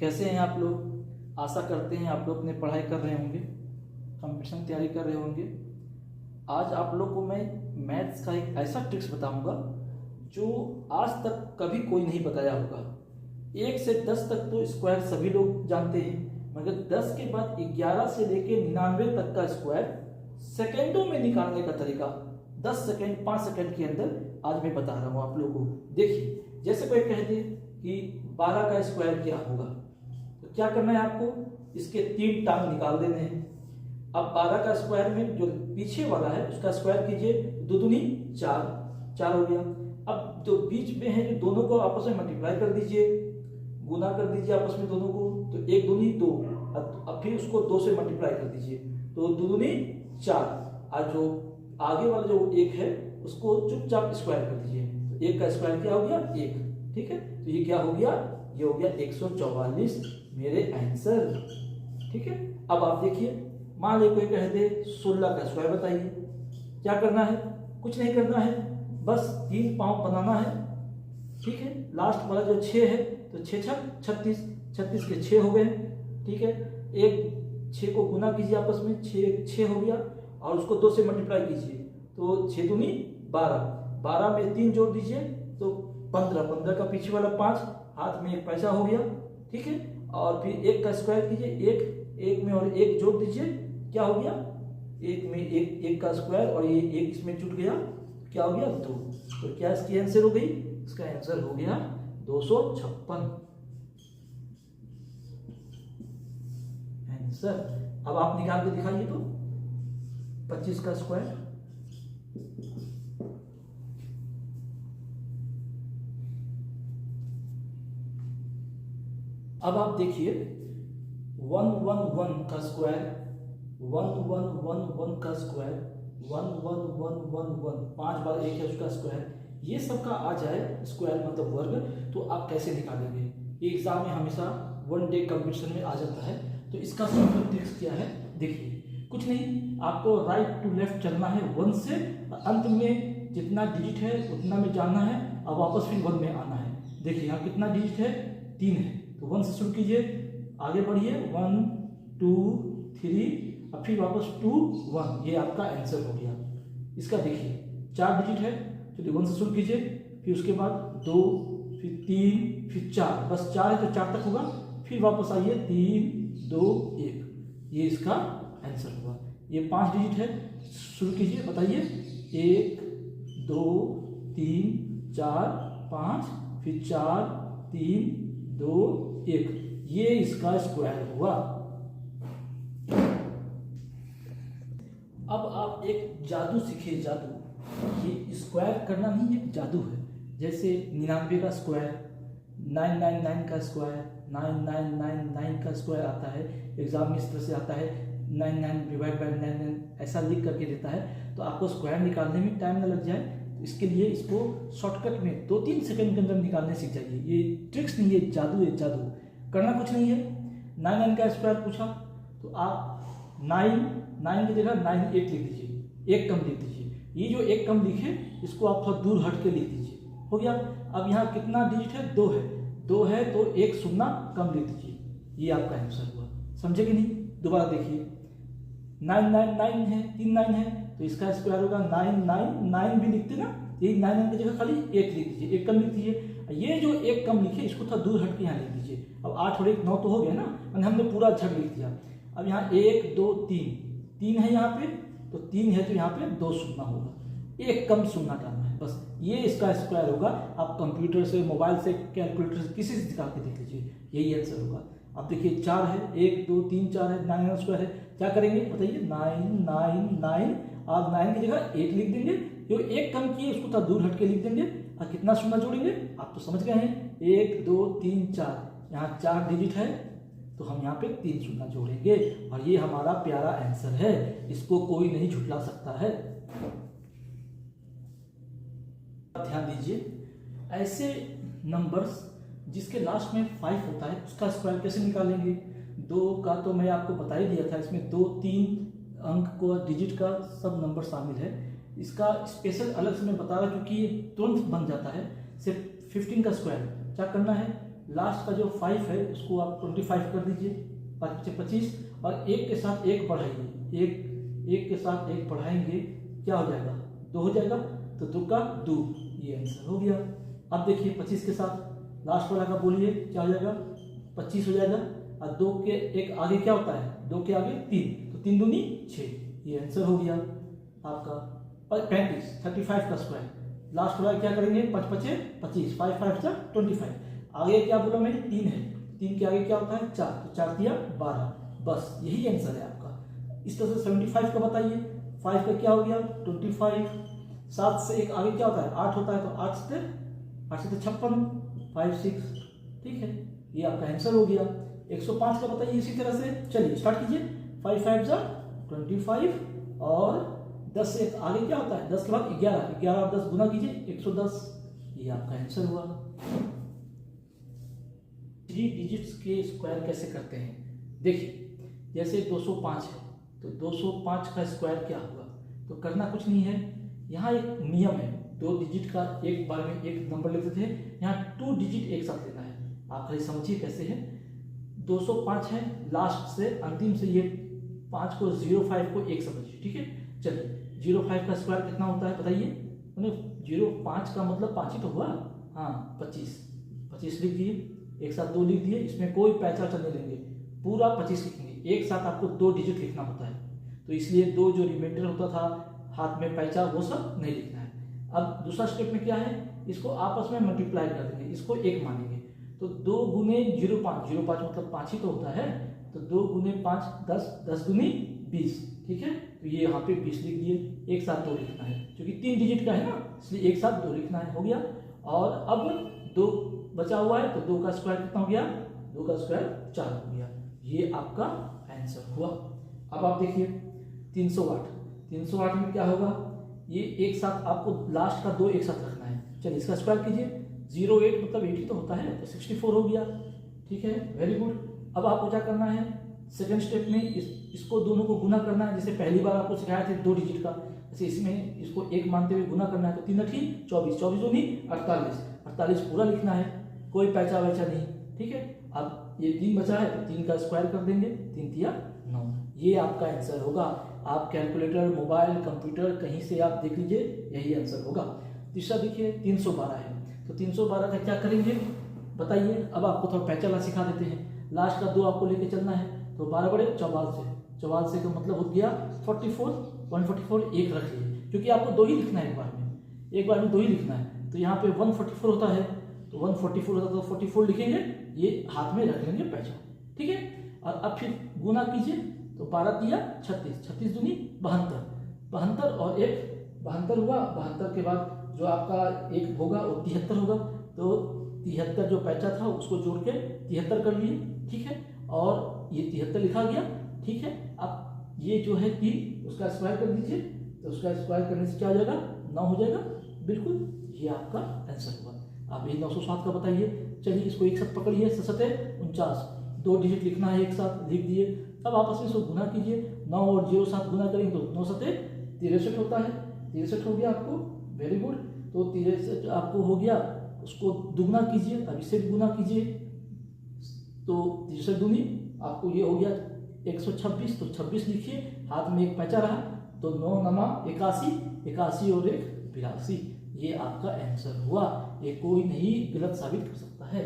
कैसे हैं आप लोग? आशा करते हैं आप लोग अपने पढ़ाई कर रहे होंगे, कंपटीशन की तैयारी कर रहे होंगे। आज आप लोग को मैं मैथ्स का एक ऐसा ट्रिक्स बताऊंगा जो आज तक कभी कोई नहीं बताया होगा। 1 से 10 तक तो स्क्वायर सभी लोग जानते हैं, मगर 10 के बाद 11 से लेकर 99 तक का स्क्वायर सेकेंडों में निकालने का तरीका 10 सेकेंड 5 सेकेंड के अंदर आज मैं बता रहा हूँ आप लोगों को। देखिए, जैसे कोई कह दे कि 12 का स्क्वायर क्या होगा, तो क्या करना है आपको, इसके 3 टांग निकाल देने हैं। अब 12 का स्क्वायर में जो पीछे वाला है उसका स्क्वायर कीजिए, 2 दूनी 4 हो गया। अब जो बीच में है जो दोनों को आपस में मल्टीप्लाई कर दीजिए, गुना कर दीजिए आपस में दोनों को, तो 1 दूनी 2। अब फिर उसको 2 से मल्टीप्लाई कर दीजिए, तो 2 दूनी 4। और जो आगे वाला जो 1 है उसको चुपचाप स्क्वायर कर दीजिए, तो 1 का स्क्वायर क्या हो गया 1। ठीक है, तो ये क्या हो गया, ये हो गया 144 मेरे आंसर। ठीक है, अब आप देखिए, मान लीजिए कोई कह दे 16 का स्क्वायर बताइए। क्या करना है, कुछ नहीं करना है, बस 3 पाँव बनाना है। ठीक है, लास्ट वाला जो 6 है तो 6 छक 36, 36 के 6 हो गए। ठीक है, एक 6 को गुना कीजिए आपस में, 6 हो गया, और उसको 2 से मल्टीप्लाई कीजिए, तो 6 दूनी 12, 12 में 3 जोड़ दीजिए तो 15, 15 का पीछे वाला 5, हाथ में 1 पैसा हो गया। ठीक है, और फिर 1 का स्क्वायर कीजिए, 1 में और 1 जोड़ दीजिए, क्या हो गया, 1 में 1 का स्क्वायर और ये 1 इसमें जुट गया, क्या हो गया 2। तो क्या इसकी आंसर हो गई, इसका आंसर हो गया 256 आंसर। अब आप निकाल के दिखाइए तो 25 का स्क्वायर, अब आप देखिए 111 का स्क्वायर, 1111 का स्क्वायर, 11111 5 बार 1 है उसका स्क्वायर, ये सब का आ जाए स्क्वायर मतलब वर्ग, तो आप कैसे निकालेंगे। ये एग्जाम में हमेशा 1 डे कंपटीशन में आ जाता है। तो इसका सिंपल ट्रिक्स क्या है, देखिए, कुछ नहीं, आपको राइट टू लेफ्ट चलना है 1 से, अंत में जितना डिजिट है उतना में जाना है, और वापस फिर 1 में आना है। देखिए यहाँ कितना डिजिट है, 3 है, तो 1 से शुरू कीजिए, आगे बढ़िए 1 2 3, और फिर वापस 2 1, ये आपका आंसर हो गया। इसका देखिए 4 डिजिट है, चलिए 1 से शुरू कीजिए, फिर उसके बाद 2, फिर 3, फिर 4, बस 4 है तो 4 तक होगा, फिर वापस आइए 3 2 1, ये इसका आंसर होगा। ये 5 डिजिट है, शुरू कीजिए, बताइए 1 2 3 4 5, फिर 4 3 2 1, ये इसका स्क्वायर हुआ। अब आप एक जादू सीखिए, जादू, ये स्क्वायर करना नहीं, एक जादू है। जैसे 99 का स्क्वायर, 999 का स्क्वायर, 9999 का स्क्वायर आता है एग्जाम में, इस तरह से आता है 99 डिवाइड बाय 99, ऐसा लिख करके देता है। तो आपको स्क्वायर निकालने में टाइम न लग जाए, तो इसके लिए इसको शॉर्टकट में 2-3 सेकंड के अंदर निकालने सीख जाइए। ये ट्रिक्स नहीं है, जादू है, जादू। करना कुछ नहीं है, 99 का स्क्वायर पूछा तो आप 9 की जगह 98 लिख दीजिए, 1 कम लिख दीजिए। ये जो 1 कम लिखे इसको आप थोड़ा दूर हट के लिख दीजिए, हो गया। अब यहाँ कितना डिजिट है, 2 है, 2 है तो 1 शून्य कम लिख दीजिए, ये आपका आंसर हुआ। समझे कि नहीं? दोबारा देखिए, 999 है, 3 9 है, तो इसका स्क्वायर होगा 999 भी लिखते ना, ये 99 की जगह खाली 1 लिख दीजिए, 1 कम लिख दीजिए। ये जो 1 कम लिखे इसको थोड़ा दूर हट के यहाँ लिख दीजिए। अब 8 और 1 9 तो हो गया ना, मैंने हमने पूरा झट लिख दिया। अब यहाँ 1 2 3 है यहाँ पे, तो 3 है तो यहाँ पे 2 शून्य होगा, 1 कम शून्य डालना है, बस ये इसका स्क्वायर होगा। आप कंप्यूटर से, मोबाइल से, कैलकुलेटर से, किसी से निकाल के देख लीजिए, यही आंसर होगा। अब देखिए 4 है, 1 2 3 4 है, 9 स्क्वायर है, क्या करेंगे बताइए, 999, आप 9 की जगह 1 लिख देंगे, जो 1 कम किए उसको थोड़ा दूर हट के लिख देंगे, और कितना शून्य जोड़ेंगे आप तो समझ गए हैं, 1 2 3 4, यहाँ 4 डिजिट है तो हम यहाँ पे 3 शून्य जोड़ेंगे, और ये हमारा प्यारा आंसर है, इसको कोई नहीं झुठला सकता है। ध्यान दीजिए, ऐसे नंबर्स जिसके लास्ट में 5 होता है उसका स्क्वायर कैसे निकालेंगे। 2 का तो मैं आपको बता ही दिया था, इसमें 2-3 अंक को डिजिट का सब नंबर शामिल है। इसका स्पेशल अलग से मैं बता रहा, क्योंकि ये तुरंत बन जाता है। सिर्फ 15 का स्क्वायर क्या करना है, लास्ट का जो 5 है उसको आप 25 कर दीजिए, 25 और एक के साथ एक बढ़ाइए, एक के साथ एक बढ़ाएंगे क्या हो जाएगा, 2 हो जाएगा, तो 2 का 2, ये आंसर हो गया। अब देखिए 25 के साथ लास्ट वाला का बोलिए क्या हो जाएगा, 25 हो जाएगा, और 2 के एक आगे क्या होता है, 2 के आगे 3, तो 3 दूनी 6, ये आंसर हो गया आपका। और 35 का स्क्वायर, लास्ट वाला क्या करेंगे, 5 5 25, 5 5 25, आगे क्या बोला मैंने, 3 है, 3 के आगे क्या होता है 4, तो 4 दिया 12, बस यही आंसर है आपका। इस तरह से 75 का बताइए, 5 का क्या हो गया 25, 7 से एक आगे क्या होता है 8 होता है, तो 8 से 56, 5 6, ठीक है, ये आपका आंसर हो गया। 105 का बताइए इसी तरह से, चलिए स्टार्ट कीजिए, 5 5 25 और 10 से एक आगे क्या होता है, 10 के बाद 11, 11 और 10 गुना कीजिए 110, ये आपका आंसर हुआ। 3 डिजिट्स के स्क्वायर कैसे करते हैं, देखिए जैसे 205 है तो 205 का स्क्वायर क्या होगा, तो करना कुछ नहीं है, यहाँ एक नियम है, 2 डिजिट का एक बार में एक नंबर लेते थे, यहाँ 2 डिजिट एक साथ लेना है, आप खाली समझिए कैसे है। 205 है, लास्ट से अंतिम से ये 5 को 05 को एक समझिए, ठीक है। चलिए 05 का स्क्वायर कितना होता है बताइए, 05 का मतलब 5 ही तो हुआ, हाँ 25 लिख दिए, एक साथ 2 लिख दिए, इसमें कोई पैसा नहीं लेंगे, पूरा 25 लिखेंगे, एक साथ आपको 2 डिजिट लिखना होता है, तो इसलिए 2 जो रिमाइंडर होता था हाथ में पैसा वो सब नहीं लिखना है। अब दूसरा स्टेप में क्या है, इसको आपस में मल्टीप्लाई कर देंगे, इसको 1 मानेंगे, तो 2 गुने 05 मतलब 5 ही तो होता है, तो 2 गुने 5 10, 10 गुनी 20, ठीक है, तो ये यहाँ पे 20 लिख दिए, एक साथ 2 लिखना है क्योंकि 3 डिजिट का है ना, इसलिए एक साथ 2 लिखना है, हो गया। और अब 2 बचा हुआ है, तो 2 का स्क्वायर कितना हो गया, 2 का स्क्वायर 4 हो गया, ये आपका आंसर हुआ। अब आप देखिए 308 में क्या होगा, ये एक साथ आपको लास्ट का 2 एक साथ रखना है, चलिए इसका स्क्वायर कीजिए, 08 मतलब 8 ही तो होता है, तो 64 हो गया, ठीक है, वेरी गुड। अब आपको क्या करना है, सेकंड स्टेप में इसको दोनों को गुना करना है, जैसे पहली बार आपको सिखाया था 2 डिजिट का, जैसे इसमें इसको 1 मानते हुए गुना करना है, तो 3 8 24, 24 दूनी 48 पूरा लिखना है, कोई पैसा वैसा नहीं, ठीक है। अब ये 3 बचा है, तो 3 का स्क्वायर कर देंगे, 3 तिया 9, ये आपका आंसर होगा। आप कैलकुलेटर, मोबाइल, कंप्यूटर कहीं से आप देख लीजिए, यही आंसर होगा। तीसरा देखिए 312 है, तो 312 का क्या करेंगे बताइए, अब आपको थोड़ा पैचा वाला सिखा देते हैं, लास्ट का 2 आपको लेके चलना है, तो 12 बड़े 44 से का मतलब हो गया 44, 144 एक रख लीजिए, क्योंकि आपको 2 ही लिखना है, एक बार में 2 ही लिखना है, तो यहाँ पे 144 होता है, तो 144 होता है, तो 44 लिखेंगे, ये हाथ में रख लेंगे पैसा, ठीक है। और अब फिर गुना कीजिए, तो 12 तिया 36, 36 दूनी 72, 72 और 1 72 हुआ, 72 के बाद जो आपका एक होगा वो 73 होगा, तो 73 जो पैसा था उसको जोड़ के 73 कर लिए, ठीक है, और ये 73 लिखा गया, ठीक है। अब ये जो है 3 उसका स्क्वायर कर दीजिए, तो उसका स्क्वायर करने से क्या हो जाएगा 9 हो जाएगा, बिल्कुल ये आपका आंसर हुआ। आप ये 907 का बताइए, चलिए इसको एक साथ पकड़िए, 49, 2 डिजिट लिखना है, एक साथ लिख दिए, अब आपस में इसको गुना कीजिए, 9 और 07 गुना करेंगे तो 9 7 63 होता है, 63 हो गया आपको, वेरी गुड। तो 63 आपको हो गया, उसको दुगना कीजिए, अब इसे भी गुना कीजिए, तो 63 दूनी आपको ये हो गया 126, तो 26 लिखिए, हाथ में एक पैचा रहा, तो 9 नमा 81, 81 और 1 82, ये आपका आंसर हुआ, ये कोई नहीं गलत साबित कर सकता है।